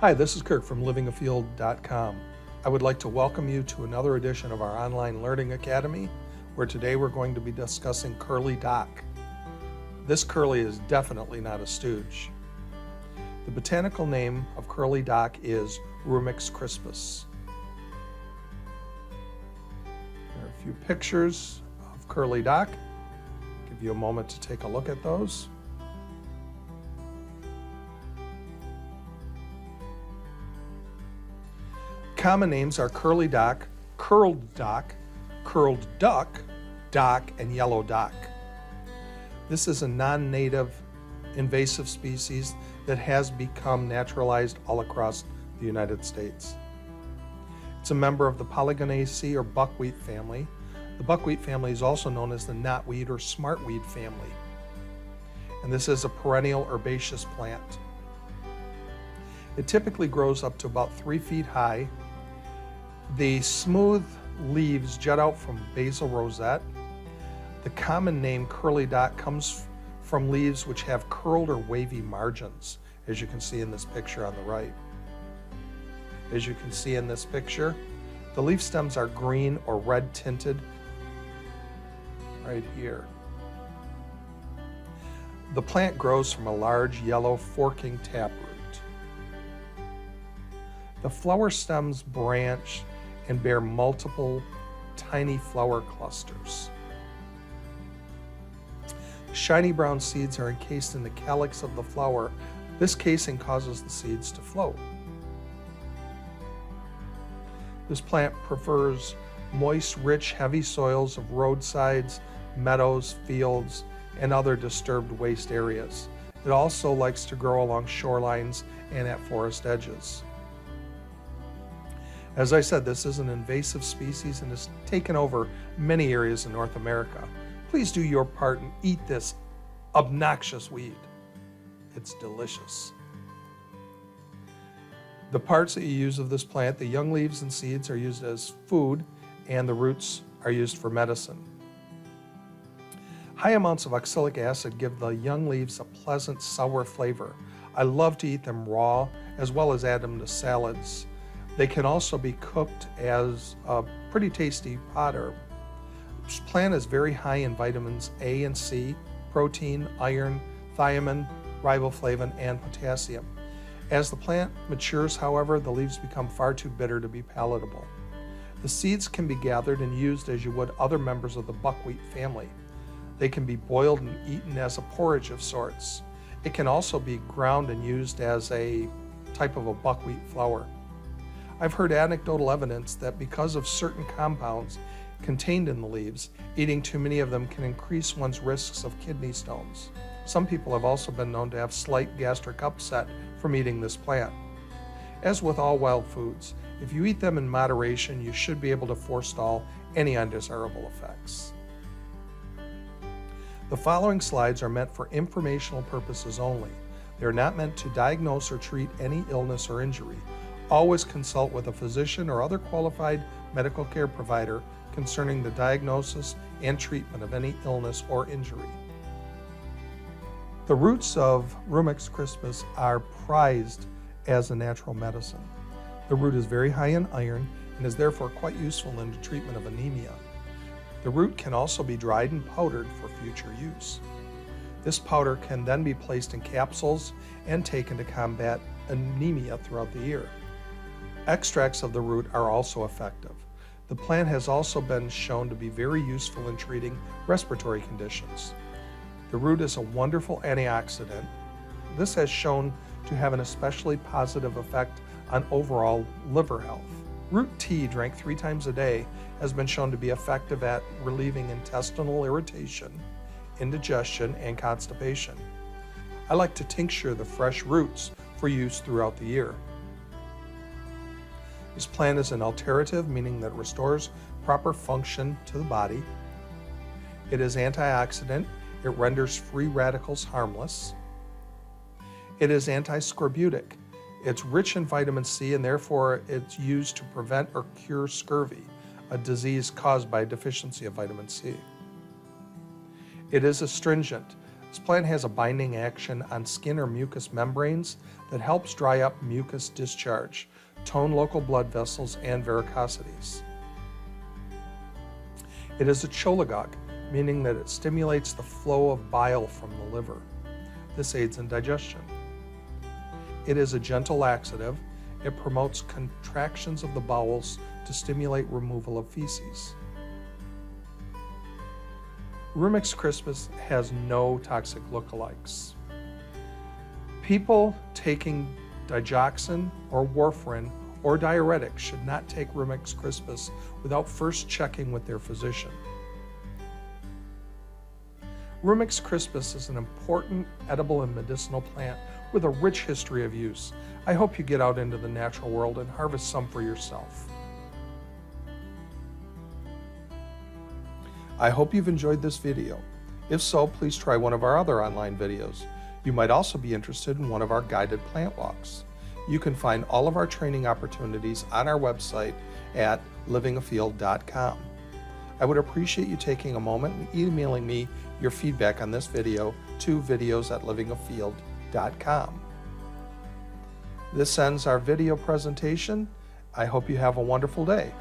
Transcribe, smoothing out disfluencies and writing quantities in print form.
Hi, this is Kirk from livingafield.com. I would like to welcome you to another edition of our online learning academy, where today we're going to be discussing curly dock. This curly is definitely not a stooge. The botanical name of curly dock is Rumex crispus. There are a few pictures of curly dock. I'll give you a moment to take a look at those. Common names are curly dock, curled duck, dock, and yellow dock. This is a non-native invasive species that has become naturalized all across the United States. It's a member of the Polygonaceae or buckwheat family. The buckwheat family is also known as the knotweed or smartweed family. And this is a perennial herbaceous plant. It typically grows up to about 3 feet high. The smooth leaves jut out from basal rosette. The common name curly dock comes from leaves which have curled or wavy margins, as you can see in this picture on the right. As you can see in this picture, the leaf stems are green or red tinted right here. The plant grows from a large yellow forking taproot. The flower stems branch and bear multiple tiny flower clusters. Shiny brown seeds are encased in the calyx of the flower. This casing causes the seeds to float. This plant prefers moist, rich, heavy soils of roadsides, meadows, fields, and other disturbed waste areas. It also likes to grow along shorelines and at forest edges. As I said, this is an invasive species and has taken over many areas in North America. Please do your part and eat this obnoxious weed. It's delicious. The parts that you use of this plant, the young leaves and seeds, are used as food, and the roots are used for medicine. High amounts of oxalic acid give the young leaves a pleasant sour flavor. I love to eat them raw, as well as add them to salads. They can also be cooked as a pretty tasty pot herb. This plant is very high in vitamins A and C, protein, iron, thiamine, riboflavin, and potassium. As the plant matures, however, the leaves become far too bitter to be palatable. The seeds can be gathered and used as you would other members of the buckwheat family. They can be boiled and eaten as a porridge of sorts. It can also be ground and used as a type of a buckwheat flour. I've heard anecdotal evidence that because of certain compounds contained in the leaves, eating too many of them can increase one's risks of kidney stones. Some people have also been known to have slight gastric upset from eating this plant. As with all wild foods, if you eat them in moderation, you should be able to forestall any undesirable effects. The following slides are meant for informational purposes only. They are not meant to diagnose or treat any illness or injury. Always consult with a physician or other qualified medical care provider concerning the diagnosis and treatment of any illness or injury. The roots of Rumex crispus are prized as a natural medicine. The root is very high in iron and is therefore quite useful in the treatment of anemia. The root can also be dried and powdered for future use. This powder can then be placed in capsules and taken to combat anemia throughout the year. Extracts of the root are also effective. The plant has also been shown to be very useful in treating respiratory conditions. The root is a wonderful antioxidant. This has shown to have an especially positive effect on overall liver health. Root tea drank 3 times a day has been shown to be effective at relieving intestinal irritation, indigestion, and constipation. I like to tincture the fresh roots for use throughout the year. This plant is an alterative, meaning that it restores proper function to the body. It is antioxidant. It renders free radicals harmless. It is antiscorbutic. It's rich in vitamin C, and therefore it's used to prevent or cure scurvy, a disease caused by a deficiency of vitamin C. It is astringent. This plant has a binding action on skin or mucous membranes that helps dry up mucus discharge, tone local blood vessels, and varicosities. It is a cholagogue, meaning that it stimulates the flow of bile from the liver. This aids in digestion. It is a gentle laxative. It promotes contractions of the bowels to stimulate removal of feces. Rumex crispus has no toxic lookalikes. People taking digoxin or warfarin or diuretics should not take Rumex crispus without first checking with their physician. Rumex crispus is an important edible and medicinal plant with a rich history of use. I hope you get out into the natural world and harvest some for yourself. I hope you've enjoyed this video. If so, please try one of our other online videos. You might also be interested in one of our guided plant walks. You can find all of our training opportunities on our website at livingafield.com. I would appreciate you taking a moment and emailing me your feedback on this video to videos@livingafield.com. This ends our video presentation. I hope you have a wonderful day.